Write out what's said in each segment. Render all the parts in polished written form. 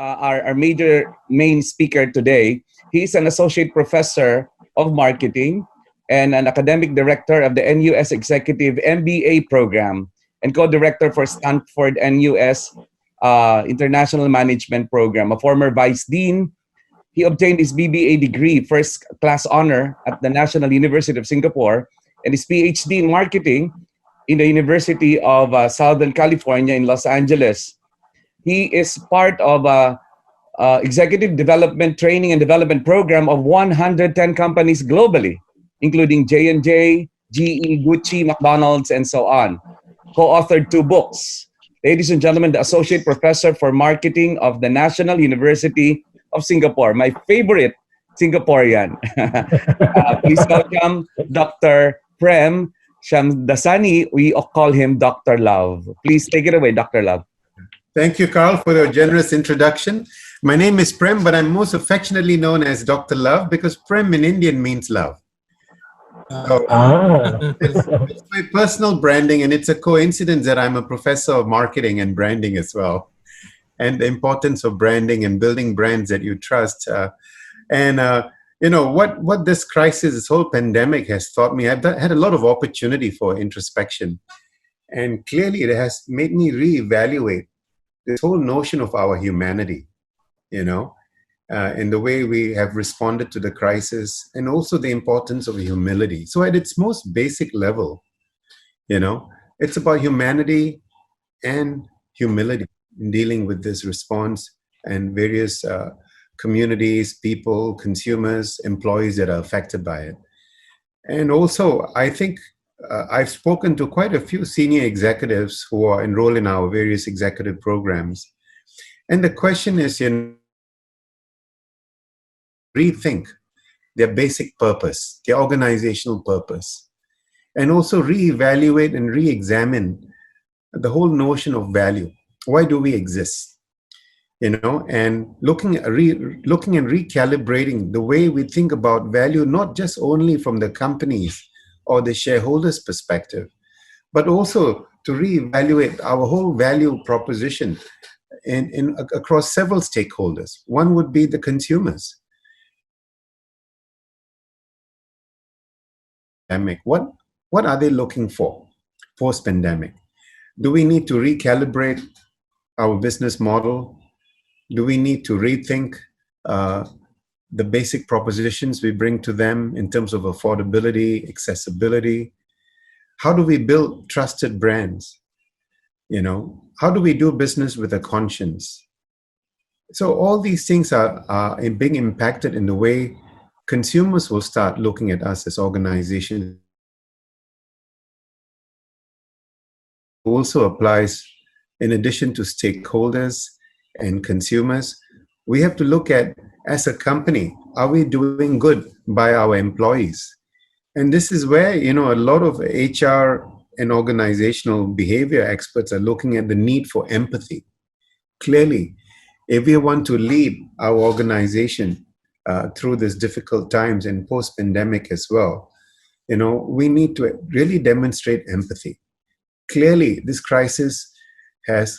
our major main speaker today. He's an associate professor of marketing and an academic director of the NUS Executive MBA program and co-director for Stanford NUS International Management Program, a former vice dean. He obtained his BBA degree, first class honor at the National University of Singapore, and his PhD in marketing in the University of Southern California in Los Angeles. He is part of executive development training and development program of 110 companies globally, including J&J, GE, Gucci, McDonald's, and so on. Co-authored 2 books. Ladies and gentlemen, the Associate Professor for Marketing of the National University of Singapore, my favorite Singaporean. Please welcome Dr. Prem Shamdasani. We call him Dr. Love. Please take it away, Dr. Love. Thank you, Carl, for your generous introduction. My name is Prem, but I'm most affectionately known as Dr. Love because Prem in Indian means love. So, it's my personal branding, and it's a coincidence that I'm a professor of marketing and branding as well, and the importance of branding and building brands that you trust. You know, what this crisis, this whole pandemic has taught me, I've had a lot of opportunity for introspection, and clearly it has made me reevaluate this whole notion of our humanity, you know, in the way we have responded to the crisis, and also the importance of humility. So at its most basic level, you know, it's about humanity and humility in dealing with this response and various communities, people, consumers, employees that are affected by it. And also, I think I've spoken to quite a few senior executives who are enrolled in our various executive programs. And the question is, you know, rethink their basic purpose, their organizational purpose, and also reevaluate and re-examine the whole notion of value. Why do we exist? You know, and looking and recalibrating the way we think about value, not just only from the companies or the shareholders' perspective, but also to reevaluate our whole value proposition across several stakeholders. One would be the consumers. What are they looking for post-pandemic? Do we need to recalibrate our business model? Do we need to rethink the basic propositions we bring to them in terms of affordability, accessibility? How do we build trusted brands? You know, how do we do business with a conscience? So all these things are being impacted in the way consumers will start looking at us as organizations. Also applies, in addition to stakeholders and consumers, we have to look at, as a company, are we doing good by our employees? And this is where, you know, a lot of HR and organizational behavior experts are looking at the need for empathy. Clearly, if we want to lead our organization through these difficult times and post-pandemic as well, you know, we need to really demonstrate empathy. Clearly, this crisis has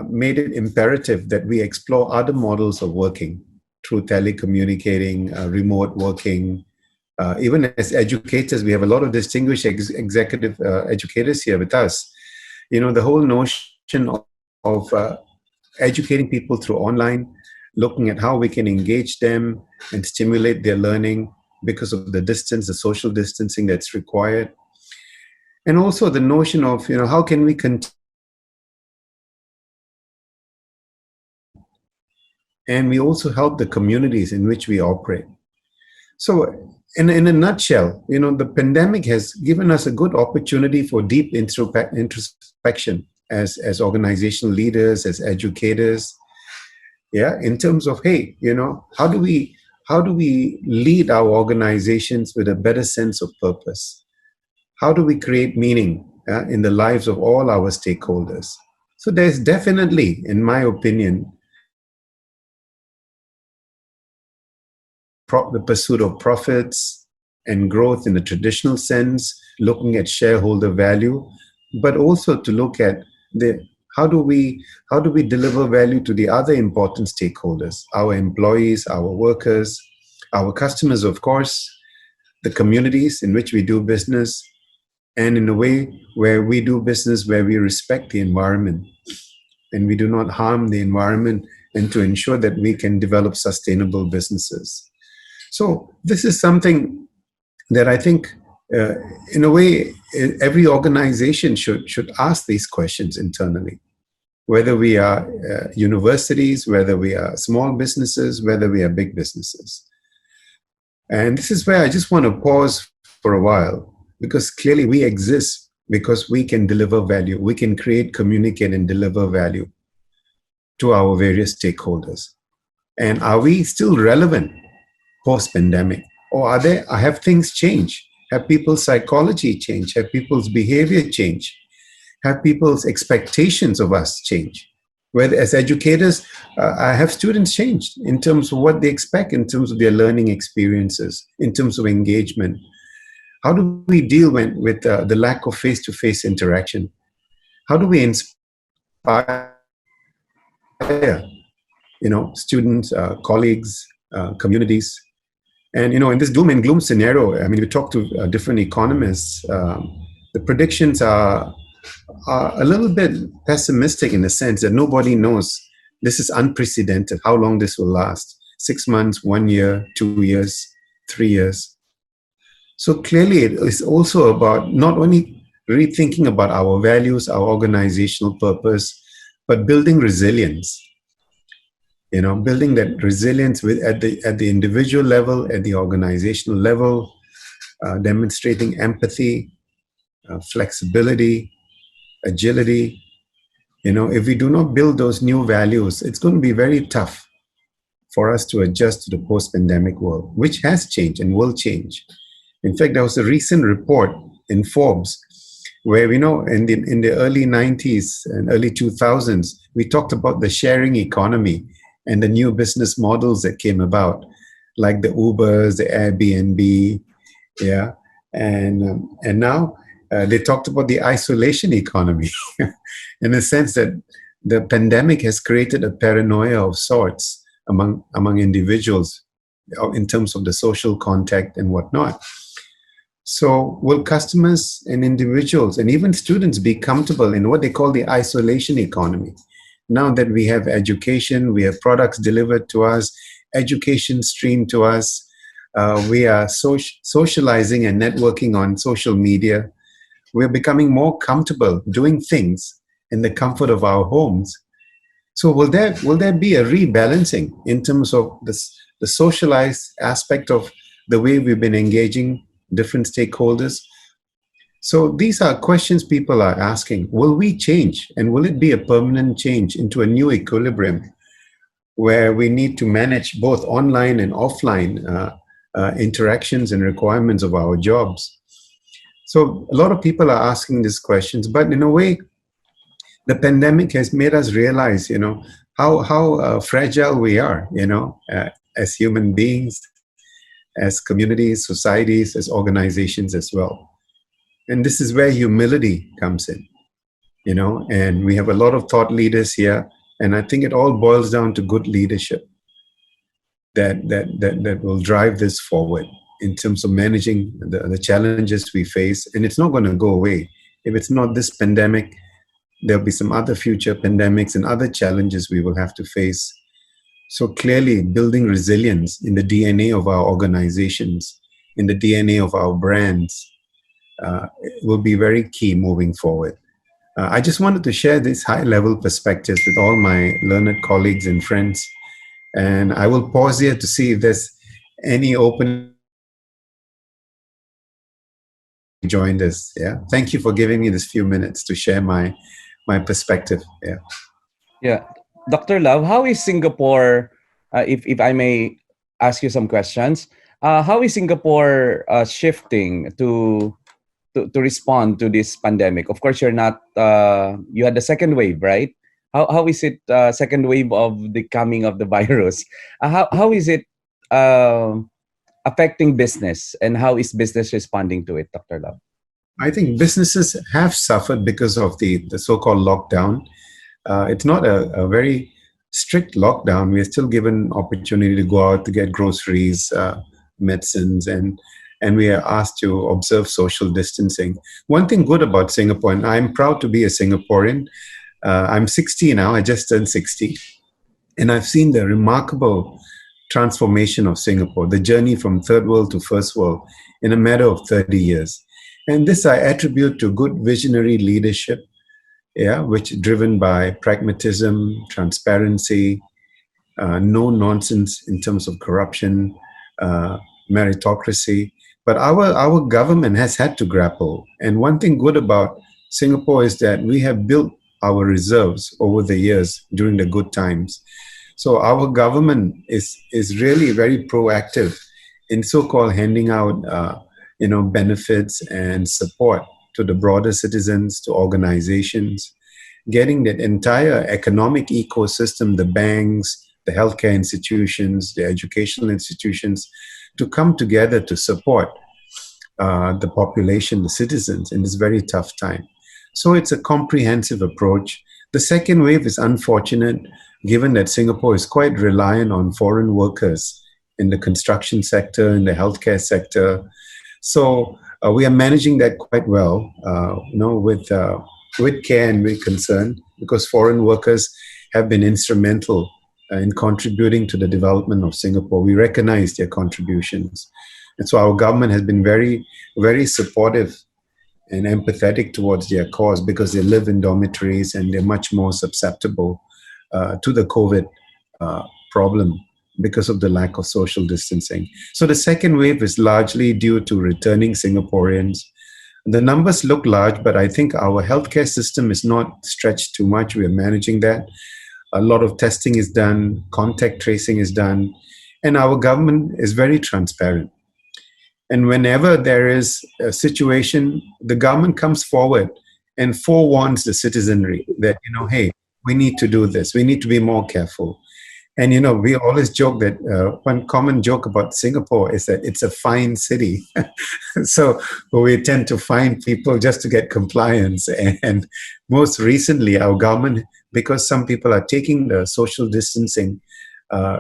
made it imperative that we explore other models of working through telecommunicating, remote working. Even as educators, we have a lot of distinguished executive educators here with us. You know, the whole notion of educating people through online, looking at how we can engage them and stimulate their learning because of the distance, the social distancing that's required. And also the notion of, you know, how can we continue? And we also help the communities in which we operate. So in a nutshell, you know, the pandemic has given us a good opportunity for deep introspection as organizational leaders, as educators, yeah, in terms of, hey, you know, how do we lead our organizations with a better sense of purpose? How do we create meaning in the lives of all our stakeholders? So there's definitely, in my opinion, the pursuit of profits and growth in the traditional sense, looking at shareholder value, but also to look at how do we deliver value to the other important stakeholders, our employees, our workers, our customers, of course, the communities in which we do business, and in a way where we do business where we respect the environment and we do not harm the environment, and to ensure that we can develop sustainable businesses. So this is something that I think, uh, in a way, every organization should ask these questions internally. Whether we are universities, whether we are small businesses, whether we are big businesses. And this is where I just want to pause for a while, because clearly we exist because we can deliver value. We can create, communicate, and deliver value to our various stakeholders. And are we still relevant post-pandemic? Or have things changed? Have people's psychology changed? Have people's behavior changed? Have people's expectations of us changed? Whether as educators, have students changed in terms of what they expect, in terms of their learning experiences, in terms of engagement? How do we deal with the lack of face-to-face interaction? How do we inspire, students, colleagues, communities? And, in this doom and gloom scenario, I mean, we talk to different economists, the predictions are a little bit pessimistic in the sense that nobody knows. This is unprecedented, how long this will last. 6 months, 1 year, 2 years, 3 years. So clearly it is also about not only rethinking about our values, our organizational purpose, but building resilience. Building that resilience at the individual level, at the organizational level, demonstrating empathy, flexibility, agility. If we do not build those new values, it's going to be very tough for us to adjust to the post-pandemic world, which has changed and will change. In fact, there was a recent report in Forbes where we know in the early 90s and early 2000s, we talked about the sharing economy and the new business models that came about, like the Ubers, the Airbnb, yeah, and now they talked about the isolation economy, in the sense that the pandemic has created a paranoia of sorts among individuals in terms of the social contact and whatnot. So will customers and individuals and even students be comfortable in what they call the isolation economy? Now that we have education, we have products delivered to us, education streamed to us, we are socializing and networking on social media. We're becoming more comfortable doing things in the comfort of our homes. So will there be a rebalancing in terms of the socialized aspect of the way we've been engaging different stakeholders? So these are questions people are asking. Will we change? And will it be a permanent change into a new equilibrium where we need to manage both online and offline interactions and requirements of our jobs? So a lot of people are asking these questions, but in a way, the pandemic has made us realize, how fragile we are, as human beings, as communities, societies, as organizations as well. And this is where humility comes in, and we have a lot of thought leaders here. And I think it all boils down to good leadership that will drive this forward in terms of managing the challenges we face. And it's not going to go away. If it's not this pandemic, there'll be some other future pandemics and other challenges we will have to face. So clearly building resilience in the DNA of our organizations, in the DNA of our brands, will be very key moving forward. I just wanted to share these high-level perspectives with all my learned colleagues and friends. And I will pause here to see if there's any open joined us. Yeah. Thank you for giving me this few minutes to share my perspective. Yeah. Yeah. Dr. Love, how is Singapore, if I may ask you some questions, how is Singapore shifting to respond to this pandemic? Of course, you're not, you had the second wave, right? How is it second wave of the coming of the virus? How is it affecting business, and how is business responding to it, Dr. Love? I think businesses have suffered because of the so-called lockdown. It's not a very strict lockdown. We are still given opportunity to go out to get groceries, medicines, and we are asked to observe social distancing. One thing good about Singapore, and I'm proud to be a Singaporean. I'm 60 now. I just turned 60, and I've seen the remarkable transformation of Singapore, the journey from third world to first world in a matter of 30 years. And this I attribute to good visionary leadership, yeah, which driven by pragmatism, transparency, no nonsense in terms of corruption, meritocracy. But our government has had to grapple. And one thing good about Singapore is that we have built our reserves over the years during the good times. So our government is really very proactive in so-called handing out benefits and support to the broader citizens, to organizations, getting that entire economic ecosystem, the banks, the healthcare institutions, the educational institutions, to come together to support the population, the citizens in this very tough time. So it's a comprehensive approach. The second wave is unfortunate, given that Singapore is quite reliant on foreign workers in the construction sector, in the healthcare sector. So we are managing that quite well, with care and with concern, because foreign workers have been instrumental in contributing to the development of Singapore. We recognize their contributions. And so our government has been very, very supportive and empathetic towards their cause, because they live in dormitories and they're much more susceptible to the COVID problem because of the lack of social distancing. So the second wave is largely due to returning Singaporeans. The numbers look large, but I think our healthcare system is not stretched too much. We are managing that. A lot of testing is done, contact tracing is done, and our government is very transparent. And whenever there is a situation, the government comes forward and forewarns the citizenry that, hey, we need to do this. We need to be more careful. And, we always joke that one common joke about Singapore is that it's a fine city. So we tend to fine people just to get compliance. And most recently, our government, because some people are taking the social distancing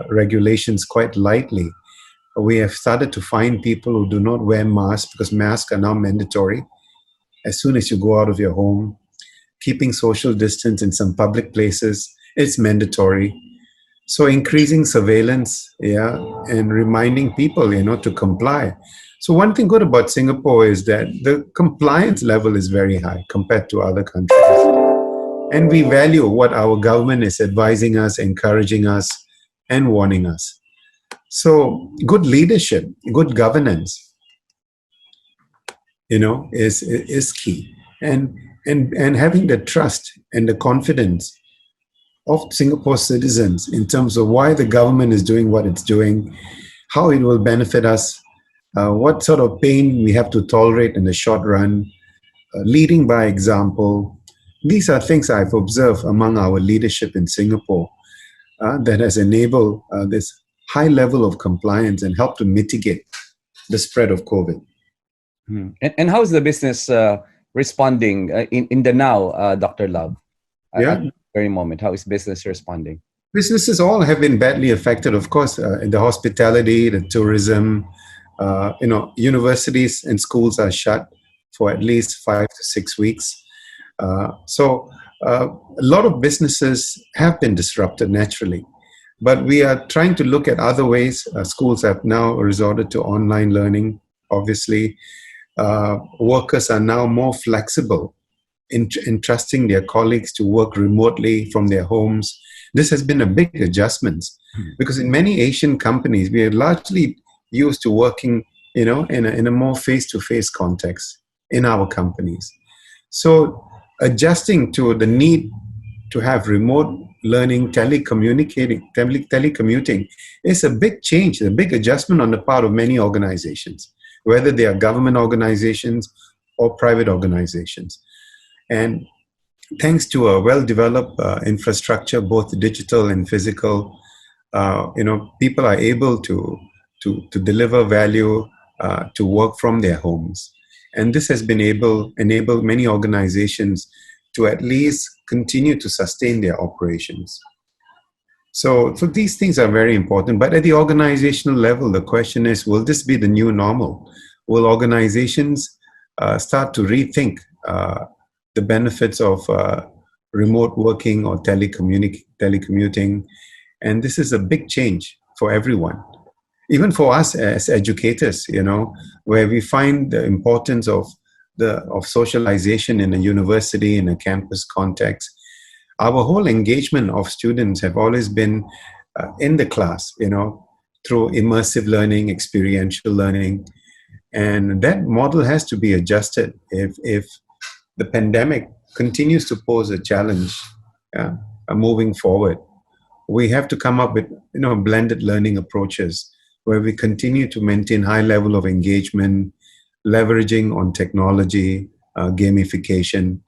regulations quite lightly, we have started to fine people who do not wear masks, because masks are now mandatory as soon as you go out of your home. Keeping social distance in some public places, it's mandatory. So increasing surveillance, and reminding people, to comply. So one thing good about Singapore is that the compliance level is very high compared to other countries. And we value what our government is advising us, encouraging us, and warning us. So good leadership, good governance, is key. And having the trust and the confidence of Singapore citizens in terms of why the government is doing what it's doing, how it will benefit us, what sort of pain we have to tolerate in the short run, leading by example. These are things I've observed among our leadership in Singapore that has enabled this high level of compliance and helped to mitigate the spread of COVID. And how is the business responding in the now, Dr. Love? Yeah. At the very moment, how is business responding? Businesses all have been badly affected, of course, in the hospitality, the tourism. Universities and schools are shut for at least 5 to 6 weeks. So a lot of businesses have been disrupted naturally. But we are trying to look at other ways. Schools have now resorted to online learning, obviously. Workers are now more flexible in trusting their colleagues to work remotely from their homes. This has been a big adjustment because in many Asian companies, we are largely used to working, in a more face-to-face context in our companies. So adjusting to the need to have remote learning, telecommuting is a big change, a big adjustment on the part of many organizations, whether they are government organizations or private organizations. And thanks to a well-developed infrastructure, both digital and physical, people are able to deliver value, to work from their homes. And this has been enabled many organizations to at least continue to sustain their operations. So these things are very important. But at the organizational level, the question is, will this be the new normal? Will organizations start to rethink the benefits of remote working or telecommuting? And this is a big change for everyone. Even for us as educators, where we find the importance of socialization in a university, in a campus context. Our whole engagement of students have always been in the class, through immersive learning, experiential learning. And that model has to be adjusted if the pandemic continues to pose a challenge moving forward. We have to come up with blended learning approaches where we continue to maintain high level of engagement, leveraging on technology, gamification,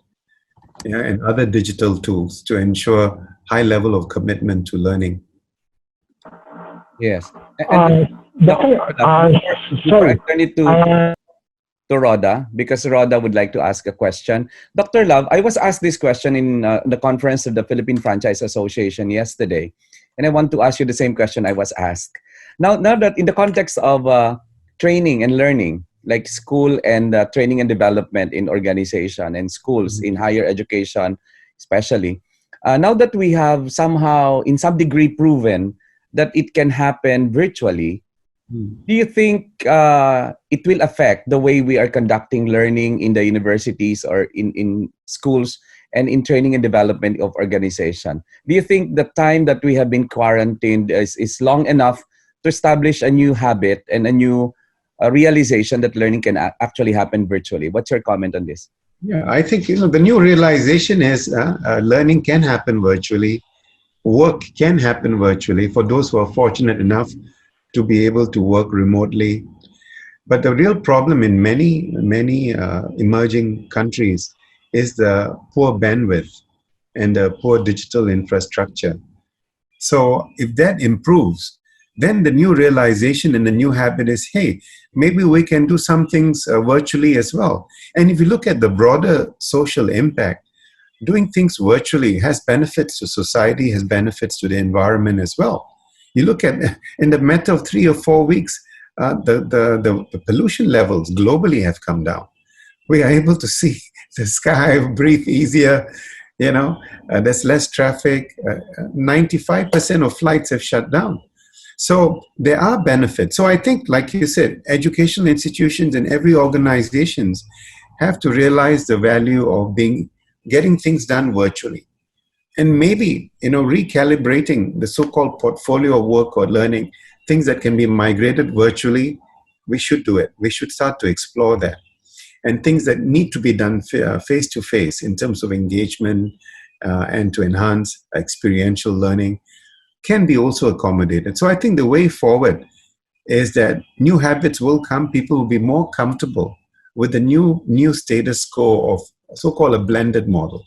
and other digital tools to ensure high level of commitment to learning. Yes. And before I turn it to Rhoda, because Rhoda would like to ask a question. Dr. Love, I was asked this question in the conference of the Philippine Franchise Association yesterday, and I want to ask you the same question I was asked. Now that in the context of training and learning, like school and training and development in organization and schools in higher education, especially, now that we have somehow, in some degree, proven that it can happen virtually, do you think it will affect the way we are conducting learning in the universities or in schools and in training and development of organization? Do you think the time that we have been quarantined is long enough to establish a new habit and a new realization that learning can actually happen virtually? What's your comment on this? Yeah, I think the new realization is learning can happen virtually. Work can happen virtually for those who are fortunate enough to be able to work remotely. But the real problem in many emerging countries is the poor bandwidth and the poor digital infrastructure. So if that improves, then the new realization and the new habit is, hey, maybe we can do some things virtually as well. And if you look at the broader social impact, doing things virtually has benefits to society, has benefits to the environment as well. You look at, in the matter of 3 or 4 weeks, the pollution levels globally have come down. We are able to see the sky, breathe easier, there's less traffic. 95% of flights have shut down. So there are benefits. So I think, like you said, educational institutions and every organizations have to realize the value of getting things done virtually. And maybe, recalibrating the so-called portfolio of work or learning, things that can be migrated virtually, we should do it. We should start to explore that. And things that need to be done face-to-face in terms of engagement and to enhance experiential learning can be also accommodated. So I think the way forward is that new habits will come. People will be more comfortable with the new status quo of so-called a blended model.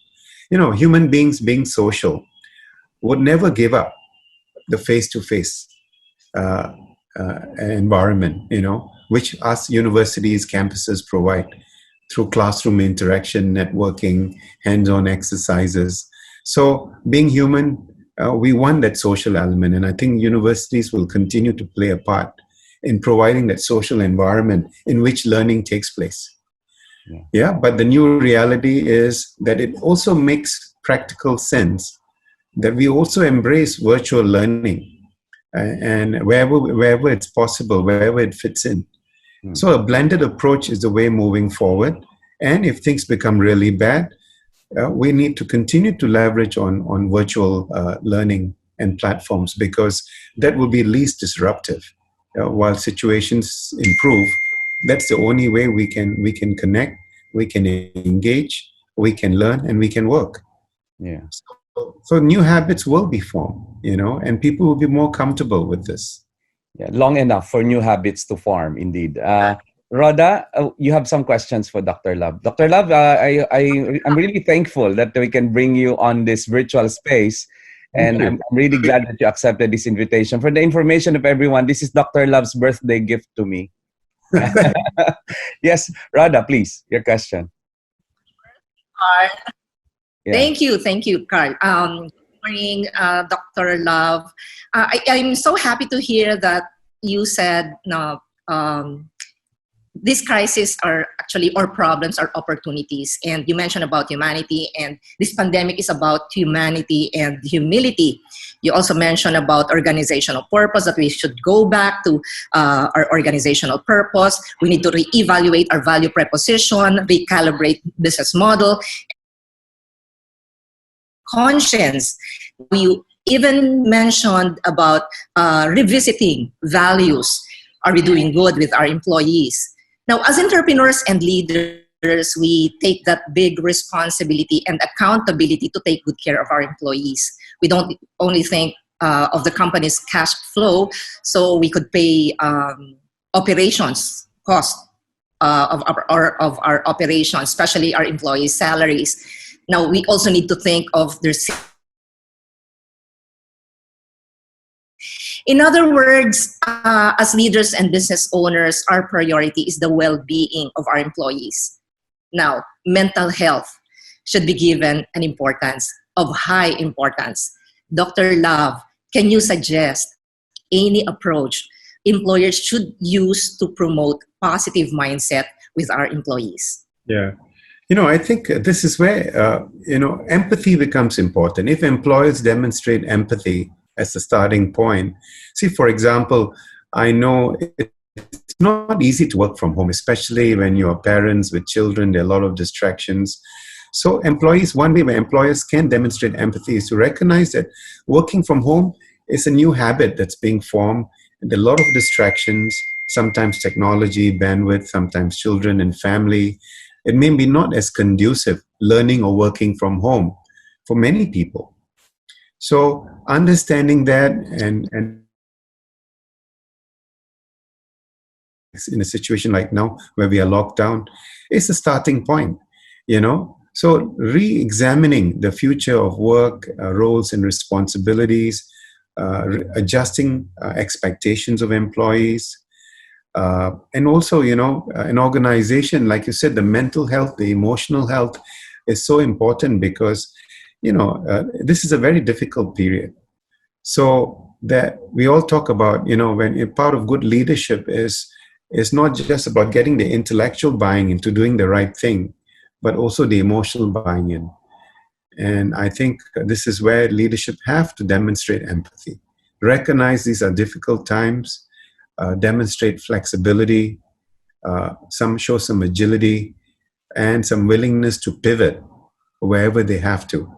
Human beings being social would never give up the face-to-face environment, which us universities, campuses provide through classroom interaction, networking, hands-on exercises. So being human, we want that social element. And I think universities will continue to play a part in providing that social environment in which learning takes place. Yeah, but the new reality is that it also makes practical sense that we also embrace virtual learning and wherever it's possible, wherever it fits in. So a blended approach is the way moving forward. And if things become really bad, we need to continue to leverage on virtual learning and platforms, because that will be least disruptive. While situations improve, that's the only way we can connect, we can engage, we can learn, and we can work. Yeah. So new habits will be formed, and people will be more comfortable with this. Yeah, long enough for new habits to form, indeed. Rhoda, you have some questions for Dr. Love. Dr. Love, I'm really thankful that we can bring you on this virtual space. And I'm really glad that you accepted this invitation. For the information of everyone, this is Dr. Love's birthday gift to me. Yes, Rhoda, please, your question. Hi. Yeah. Thank you, Carl. Good morning, Dr. Love. I'm so happy to hear that you said no. These crises are actually, or problems are opportunities. And you mentioned about humanity, and this pandemic is about humanity and humility. You also mentioned about organizational purpose, that we should go back to our organizational purpose. We need to reevaluate our value proposition, recalibrate business model, conscience. We even mentioned about revisiting values. Are we doing good with our employees? Now, as entrepreneurs and leaders, we take that big responsibility and accountability to take good care of our employees. We don't only think of the company's cash flow, so we could pay operations cost of our operations, especially our employees' salaries. Now, we also need to think of their. In other words, as leaders and business owners, our priority is the well-being of our employees. Now, mental health should be given an importance of high importance. Dr. Love, can you suggest any approach employers should use to promote positive mindset with our employees? Yeah. I think this is where, empathy becomes important. If employers demonstrate empathy as the starting point. See, for example, I know it's not easy to work from home, especially when you're parents with children. There are a lot of distractions. So one way where employers can demonstrate empathy is to recognize that working from home is a new habit that's being formed. And there are a lot of distractions, sometimes technology, bandwidth, sometimes children and family. It may be not as conducive learning or working from home for many people. So understanding that and in a situation like now where we are locked down is a starting point, So re-examining the future of work, roles and responsibilities, adjusting expectations of employees, and also, an organization, like you said, the mental health, the emotional health is so important because this is a very difficult period. So that we all talk about, when part of good leadership is not just about getting the intellectual buying into doing the right thing, but also the emotional buying in. And I think this is where leadership have to demonstrate empathy, recognize these are difficult times, demonstrate flexibility, show some agility, and some willingness to pivot wherever they have to.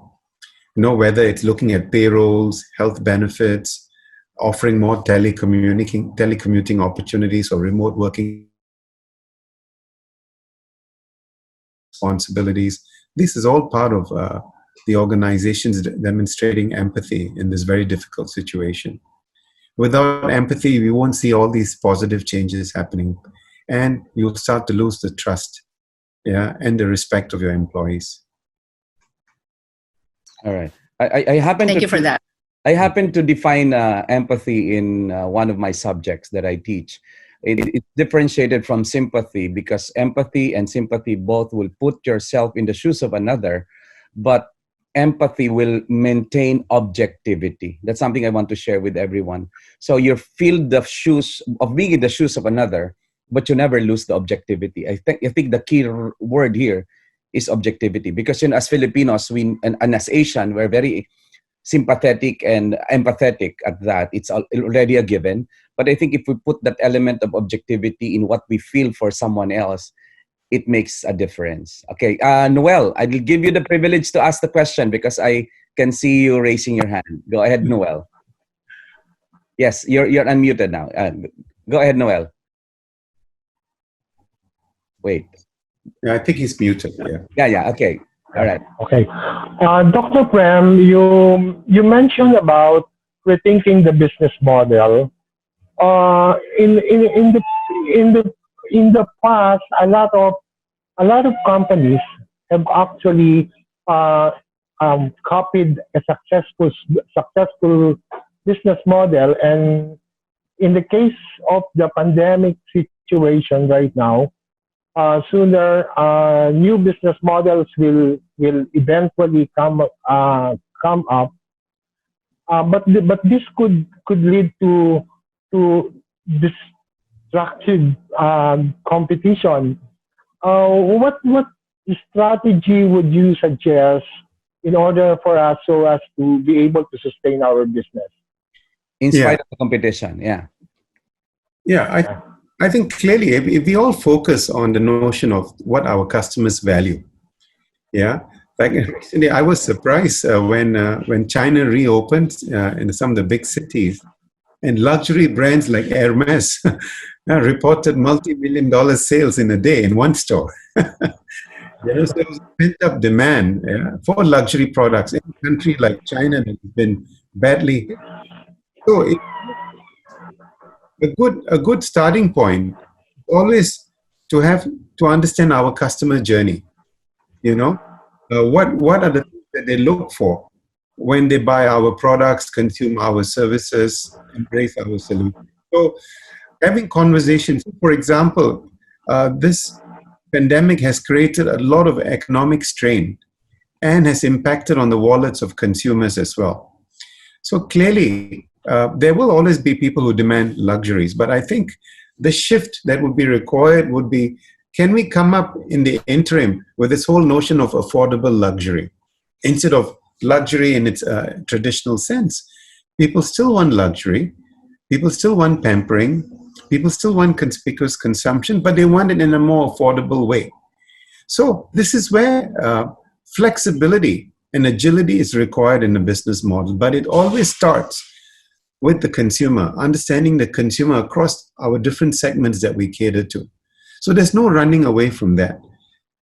Whether it's looking at payrolls, health benefits, offering more telecommuting opportunities or remote working responsibilities. This is all part of the organizations demonstrating empathy in this very difficult situation. Without empathy, we won't see all these positive changes happening, and you'll start to lose the trust, and the respect of your employees. All right. I happen Thank you for that. I happen to define empathy in one of my subjects that I teach. It's differentiated from sympathy because empathy and sympathy both will put yourself in the shoes of another, but empathy will maintain objectivity. That's something I want to share with everyone. So you feel the shoes of being in the shoes of another, but you never lose the objectivity. I think the key word here is objectivity, because as Filipinos, and as Asian, we're very sympathetic and empathetic at that. It's already a given. But I think if we put that element of objectivity in what we feel for someone else, it makes a difference. Okay, Noel, I will give you the privilege to ask the question because I can see you raising your hand. Go ahead, Noel. Yes, you're unmuted now. Go ahead, Noel. Wait. Yeah, I think he's muted. Yeah. Okay. All right. Okay. Dr. Prem, you mentioned about rethinking the business model. In the past, a lot of companies have actually copied a successful business model, and in the case of the pandemic situation right now, sooner new business models will will eventually come up. But this could lead to destructive competition. What strategy would you suggest in order for us so as to be able to sustain our business? In Yeah. spite of the competition, yeah. Yeah, I think clearly if we all focus on the notion of what our customers value, yeah. Like recently, I was surprised when China reopened in some of the big cities, and luxury brands like Hermes reported multi-million-dollar sales in a day in one store. So there was a pent-up demand for luxury products in a country like China that has been badly hit. So a good starting point always to understand our customer journey. What are the things that they look for when they buy our products, consume our services, embrace our solutions. So having conversations, for example, this pandemic has created a lot of economic strain and has impacted on the wallets of consumers as well. So clearly, there will always be people who demand luxuries, but I think the shift that would be required would be, can we come up in the interim with this whole notion of affordable luxury instead of luxury in its traditional sense? People still want luxury, people still want pampering, people still want conspicuous consumption, but they want it in a more affordable way. So this is where flexibility and agility is required in a business model, but it always starts with the consumer, understanding the consumer across our different segments that we cater to. So there's no running away from that.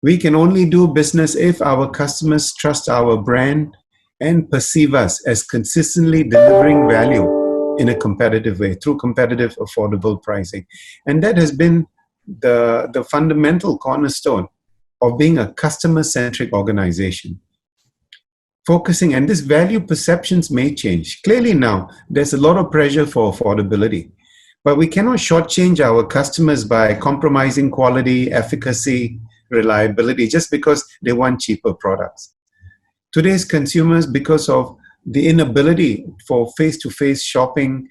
We can only do business if our customers trust our brand and perceive us as consistently delivering value in a competitive way through competitive, affordable pricing. And that has been the fundamental cornerstone of being a customer-centric organization. Focusing, and this value perceptions may change. Clearly now, there's a lot of pressure for affordability, but we cannot shortchange our customers by compromising quality, efficacy, reliability, just because they want cheaper products. Today's consumers, because of the inability for face-to-face shopping,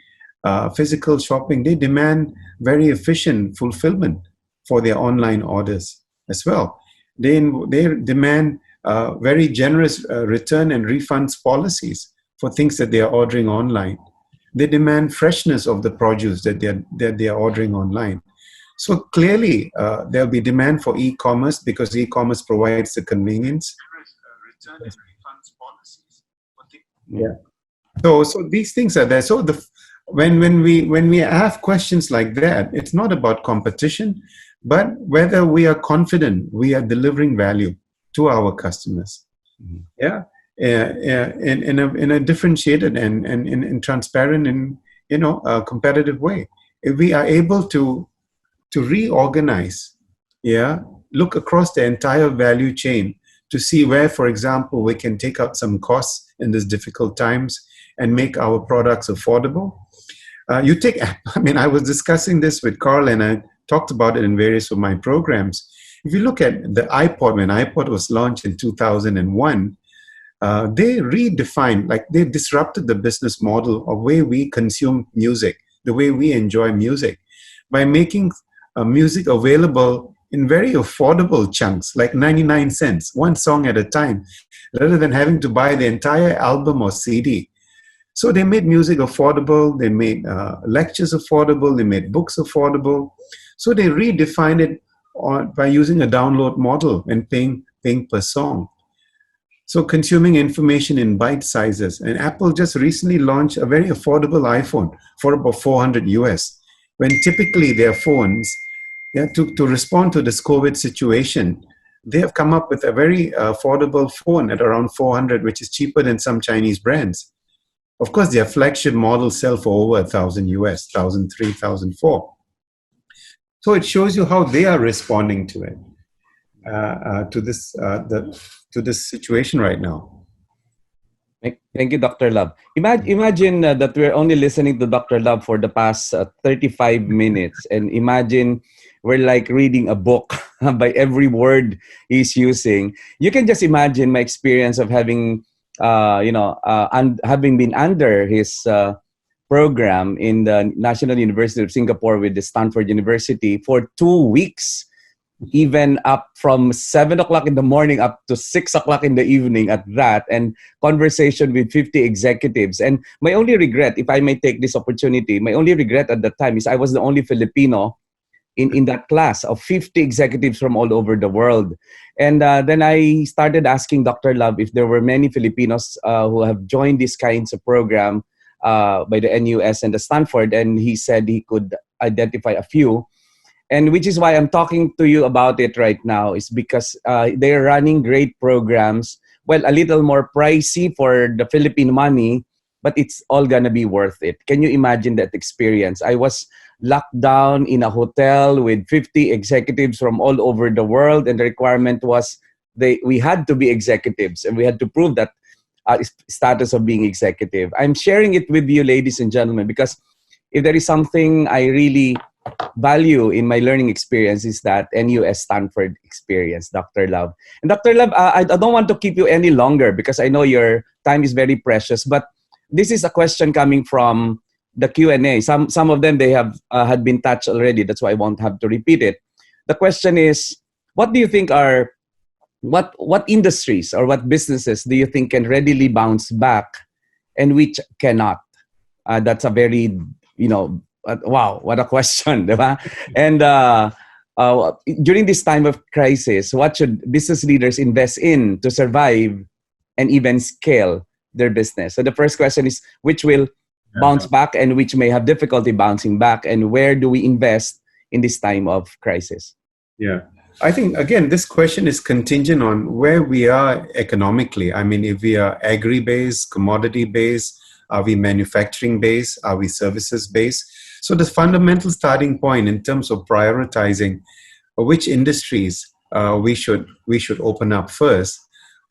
physical shopping, they demand very efficient fulfillment for their online orders as well. They demand very generous return and refunds policies for things that they are ordering online. They demand freshness of the produce that they are ordering online. So clearly, there'll be demand for e-commerce because e-commerce provides the convenience. Return and refunds policies. Yeah. So these things are there. So when we have questions like that, it's not about competition, but whether we are confident we are delivering value to our customers. Yeah. In a differentiated and transparent and competitive way. If we are able to reorganize, look across the entire value chain to see where, for example, we can take out some costs in these difficult times and make our products affordable. I was discussing this with Carl, and I talked about it in various of my programs. If you look at the iPod, when iPod was launched in 2001, they redefined, they disrupted the business model of way we consume music, the way we enjoy music, by making music available in very affordable chunks, like 99 cents, one song at a time, rather than having to buy the entire album or CD. So they made music affordable, they made lectures affordable, they made books affordable. So they redefined it by using a download model and paying per song. So consuming information in bite sizes. And Apple just recently launched a very affordable iPhone for about $400 US, when typically their phones, to respond to this COVID situation, they have come up with a very affordable phone at around $400, which is cheaper than some Chinese brands. Of course, their flagship models sell for over $1,000 US, $1,300, $1,400. So it shows you how they are responding to it, to this situation right now. Thank you, Dr. Love. Imagine that we're only listening to Dr. Love for the past 35 minutes, and imagine we're like reading a book by every word he's using. You can just imagine my experience of having, having been under his program in the National University of Singapore with the Stanford University for 2 weeks, even up from 7 o'clock in the morning up to 6 o'clock in the evening at that, and conversation with 50 executives. And my only regret, if I may take this opportunity, my only regret at that time is I was the only Filipino in that class of 50 executives from all over the world. And then I started asking Dr. Love if there were many Filipinos who have joined these kinds of program by the NUS and the Stanford, and he said he could identify a few. And which is why I'm talking to you about it right now, is because they're running great programs. Well, a little more pricey for the Philippine money, but it's all gonna be worth it. Can you imagine that experience? I was locked down in a hotel with 50 executives from all over the world, and the requirement was we had to be executives, and we had to prove that status of being executive. I'm sharing it with you, ladies and gentlemen, because if there is something I really value in my learning experience, is that NUS Stanford experience, Dr. Love. And Dr. Love, I don't want to keep you any longer because I know your time is very precious, but this is a question coming from the Q&A. Some of them, they have had been touched already. That's why I won't have to repeat it. The question is, what do you think are, what industries or what businesses do you think can readily bounce back and which cannot? That's a very, wow, what a question, diba? And during this time of crisis, what should business leaders invest in to survive and even scale their business? So the first question is, which will bounce back and which may have difficulty bouncing back, and where do we invest in this time of crisis? Yeah. I think, again, this question is contingent on where we are economically. I mean, if we are agri-based, commodity-based, are we manufacturing-based, are we services-based? So the fundamental starting point in terms of prioritizing which industries we should open up first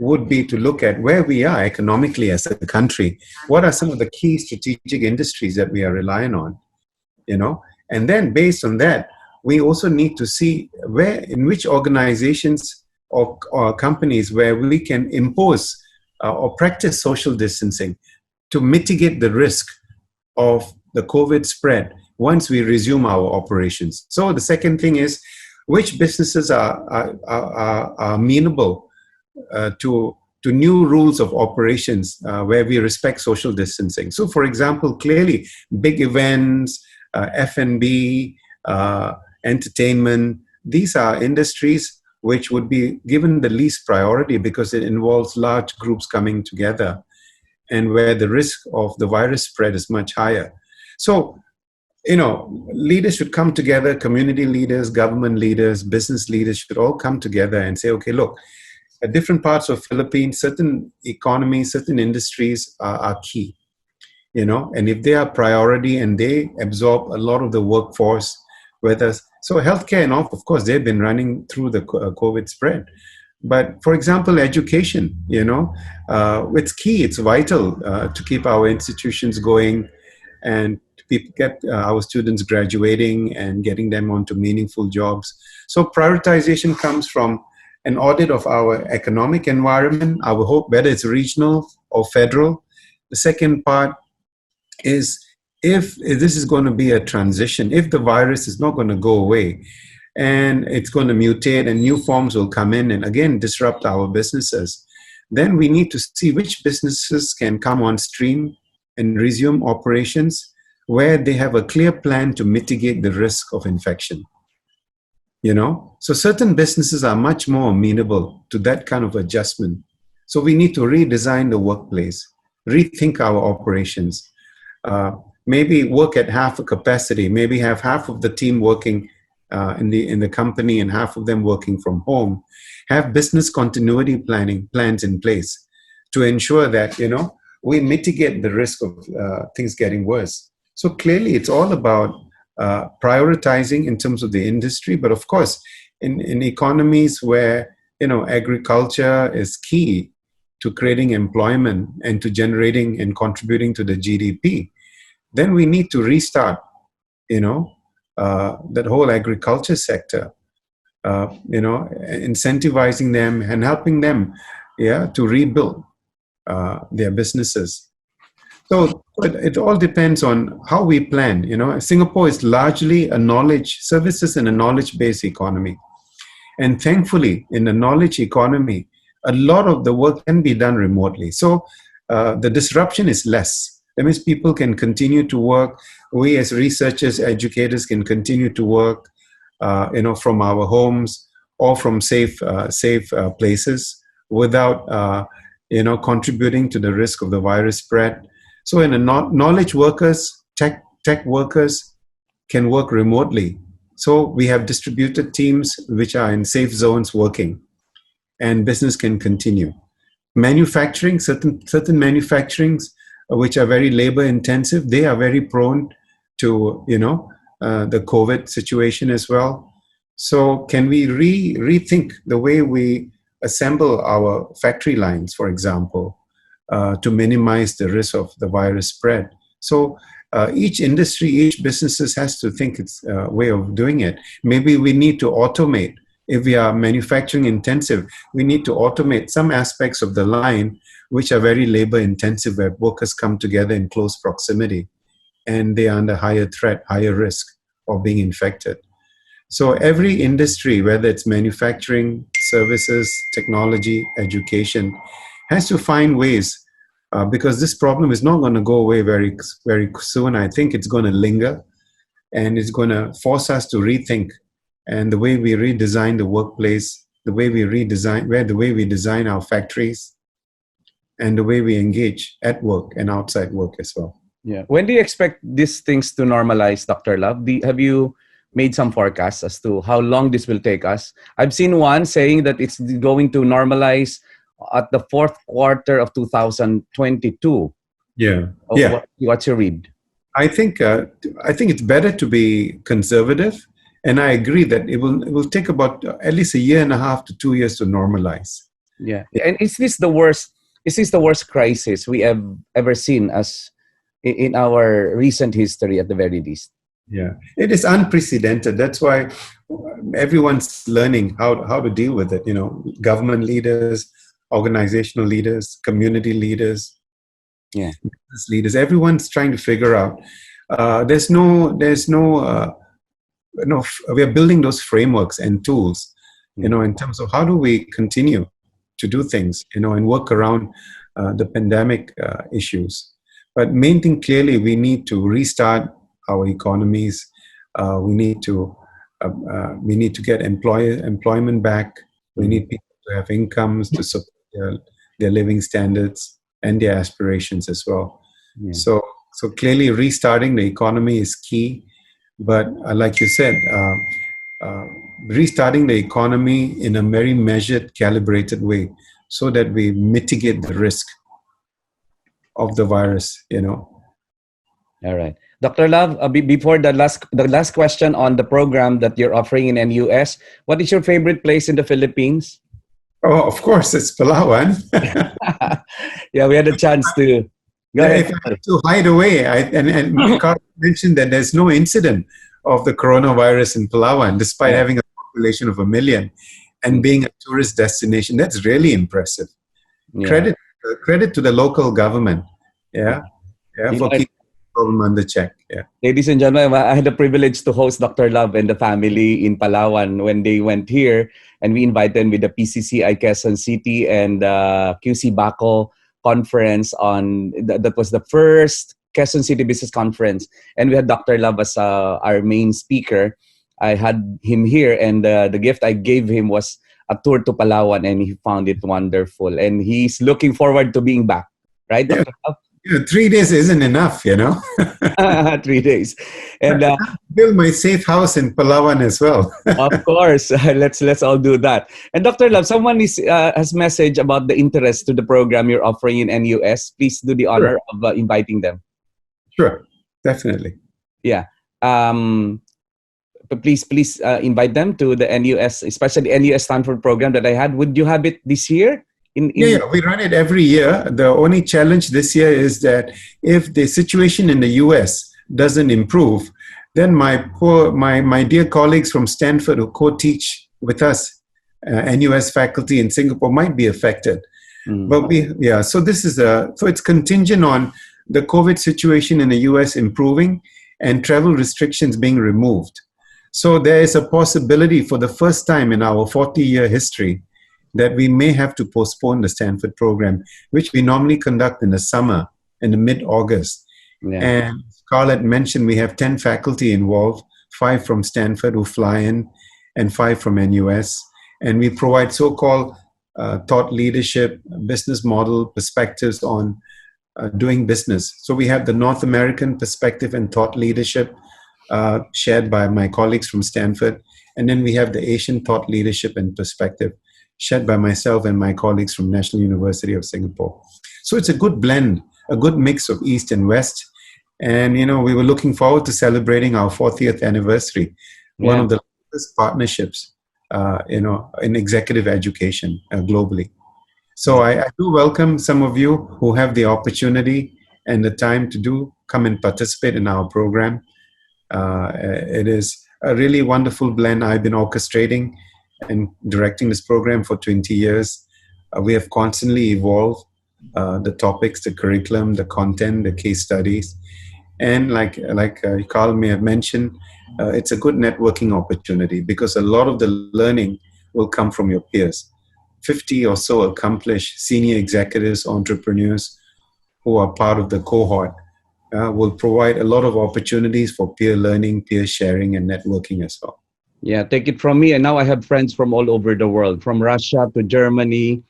would be to look at where we are economically as a country. What are some of the key strategic industries that we are relying on? And then based on that, we also need to see in which organizations or companies where we can impose or practice social distancing to mitigate the risk of the COVID spread once we resume our operations. So the second thing is, which businesses are amenable to new rules of operations where we respect social distancing. So for example, clearly big events, F&B, entertainment, these are industries which would be given the least priority because it involves large groups coming together and where the risk of the virus spread is much higher. So, leaders should come together, community leaders, government leaders, business leaders should all come together and say, okay, look, at different parts of Philippines, certain economies, certain industries are key, and if they are priority and they absorb a lot of the workforce, so healthcare and all, of course, they've been running through the COVID spread. But for example, education, it's key, it's vital to keep our institutions going and to get our students graduating and getting them onto meaningful jobs. So prioritization comes from an audit of our economic environment, our hope, whether it's regional or federal. The second part is, if this is going to be a transition, if the virus is not going to go away and it's going to mutate and new forms will come in and again disrupt our businesses, then we need to see which businesses can come on stream and resume operations where they have a clear plan to mitigate the risk of infection. So certain businesses are much more amenable to that kind of adjustment. So we need to redesign the workplace, rethink our operations, maybe work at half a capacity, maybe have half of the team working in the company and half of them working from home, have business continuity plans in place to ensure that, we mitigate the risk of things getting worse. So clearly it's all about prioritizing in terms of the industry, but of course, in economies where, agriculture is key to creating employment and to generating and contributing to the GDP, then we need to restart, that whole agriculture sector, incentivizing them and helping them, to rebuild their businesses. So it all depends on how we plan. Singapore is largely a knowledge services and a knowledge-based economy. And thankfully, in the knowledge economy, a lot of the work can be done remotely. So the disruption is less. That means people can continue to work. We as researchers, educators can continue to work, from our homes or from safe places without, contributing to the risk of the virus spread. So in knowledge workers, tech workers can work remotely. So we have distributed teams which are in safe zones working, and business can continue. Manufacturing, certain manufacturings which are very labor intensive, they are very prone to the COVID situation as well. So can we rethink the way we assemble our factory lines, for example, to minimize the risk of the virus spread? So each industry, each businesses has to think its way of doing it. Maybe we need to automate. If we are manufacturing intensive, we need to automate some aspects of the line which are very labor intensive, where workers come together in close proximity and they are under higher threat, higher risk of being infected. So every industry, whether it's manufacturing, services, technology, education, has to find ways, because this problem is not going to go away very, very soon. I think it's going to linger, and it's going to force us to rethink, and the way we redesign the workplace, the way we design our factories, and the way we engage at work and outside work as well. Yeah. When do you expect these things to normalize, Dr. Love? Have you made some forecasts as to how long this will take us? I've seen one saying that it's going to normalize at the fourth quarter of 2022. Yeah. What's your read? I think it's better to be conservative, and I agree that it will take about at least 1.5 to 2 years to normalize. Yeah. And is this the worst crisis we have ever seen as in our recent history, at the very least? Yeah, it is unprecedented. That's why everyone's learning how to deal with it. Government leaders, organizational leaders, community leaders, business leaders. Everyone's trying to figure out. We are building those frameworks and tools, in terms of how do we continue to do things, and work around the pandemic issues. But main thing, clearly, we need to restart our economies. We need to get employment back. We need people to have incomes to support their living standards and their aspirations as well. Yeah. So clearly, restarting the economy is key. But like you said, restarting the economy in a very measured, calibrated way, so that we mitigate the risk of the virus. All right. Dr. Love, before the last question on the program that you're offering in NUS, what is your favorite place in the Philippines? Oh, of course, it's Palawan. Yeah, we had a chance to. Go ahead. If I had to hide away, and Carl mentioned that there's no incident of the coronavirus in Palawan, despite having a population of 1 million and being a tourist destination. That's really impressive. Yeah. Credit to the local government. For keeping the problem under check. Yeah. Ladies and gentlemen, I had the privilege to host Dr. Love and the family in Palawan when they went here, and we invited them with the PCCI Quezon City and QC Baco conference that was the first Quezon City Business Conference, and we had Dr. Love as our main speaker. I had him here, and the gift I gave him was a tour to Palawan, and he found it wonderful, and he's looking forward to being back. Right, Dr. Love? 3 days isn't enough, 3 days, and build my safe house in Palawan as well. Of course, let's all do that. And Dr. Love, someone has messaged about the interest to the program you're offering in NUS. Please do the honor of inviting them. Sure, definitely. Yeah. Please invite them to the NUS, especially NUS Stanford program that I had. Would you have it this year Yeah, we run it every year. The only challenge this year is that if the situation in the US doesn't improve, then my dear colleagues from Stanford who co-teach with us, NUS faculty in Singapore, might be affected. But so this is so it's contingent on the COVID situation in the US improving and travel restrictions being removed. So there is a possibility for the first time in our 40-year history that we may have to postpone the Stanford program, which we normally conduct in the summer, in the mid-August. Yeah. And Carl mentioned we have 10 faculty involved, 5 from Stanford who fly in, and 5 from NUS. And we provide so-called thought leadership, business model perspectives on doing business. So we have the North American perspective and thought leadership shared by my colleagues from Stanford. And then we have the Asian thought leadership and perspective shared by myself and my colleagues from National University of Singapore. So it's a good blend, a good mix of East and West. And, you know, we were looking forward to celebrating our 40th anniversary, one of the largest partnerships, you know, in executive education globally. So I do welcome some of you who have the opportunity and the time to come and participate in our program. It is a really wonderful blend. I've been orchestrating and directing this program for 20 years. We have constantly evolved the topics, the curriculum, the content, the case studies. And like Carl may have mentioned, it's a good networking opportunity because a lot of the learning will come from your peers. 50 or so accomplished senior executives, entrepreneurs who are part of the cohort will provide a lot of opportunities for peer learning, peer sharing, and networking as well. Yeah, take it from me. And now I have friends from all over the world, from Russia to Germany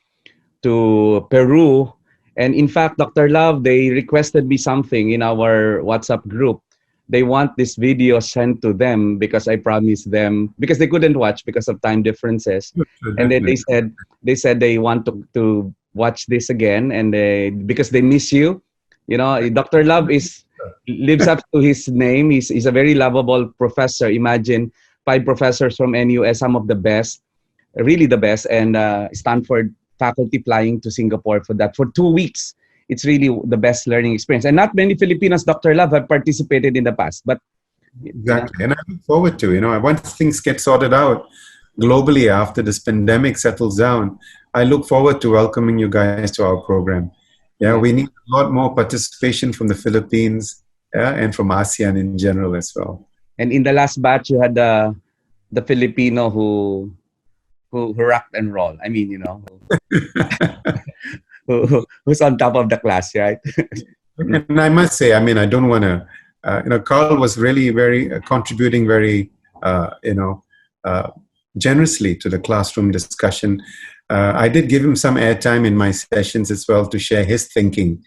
to Peru. And in fact, Dr. Love, they requested me something in our WhatsApp group. They want this video sent to them because I promised them, because they couldn't watch because of time differences. And then they said they want to watch this again, and because they miss you. You know, Dr. Love lives up to his name. He's a very lovable professor. Imagine 5 professors from NUS, some of the best, really the best, and Stanford faculty flying to Singapore for that for 2 weeks. It's really the best learning experience. And not many Filipinos, Dr. Love, have participated in the past. But exactly, and I look forward to, you know, once things get sorted out globally after this pandemic settles down, I look forward to welcoming you guys to our program. Yeah, we need a lot more participation from the Philippines and from ASEAN in general as well. And in the last batch, you had the Filipino who rocked and roll. I mean, you know, who's on top of the class, right? And I must say, I mean, I don't want to, you know, Carl was really very contributing very, you know, generously to the classroom discussion. I did give him some airtime in my sessions as well to share his thinking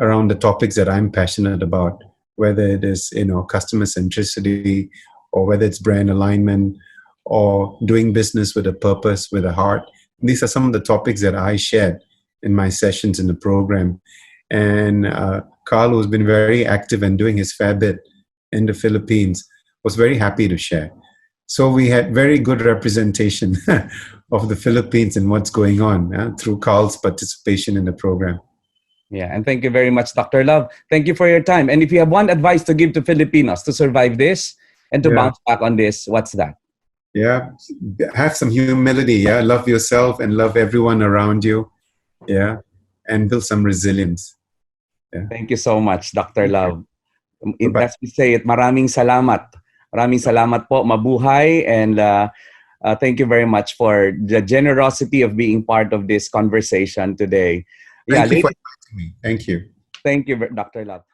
around the topics that I'm passionate about, whether it is, you know, customer centricity, or whether it's brand alignment, or doing business with a purpose, with a heart. These are some of the topics that I shared in my sessions in the program. And Carl, who's been very active and doing his fair bit in the Philippines, was very happy to share. So we had very good representation of the Philippines and what's going on through Carl's participation in the program. Yeah, and thank you very much, Dr. Love. Thank you for your time. And if you have one advice to give to Filipinos to survive this and to bounce back on this, what's that? Yeah, have some humility. Yeah, love yourself and love everyone around you. Yeah, and build some resilience. Yeah. Thank you so much, Dr. Love. As we say it, maraming salamat. Maraming salamat po, mabuhay, and thank you very much for the generosity of being part of this conversation today. Thank you for inviting me. Thank you. Thank you, Dr. Love.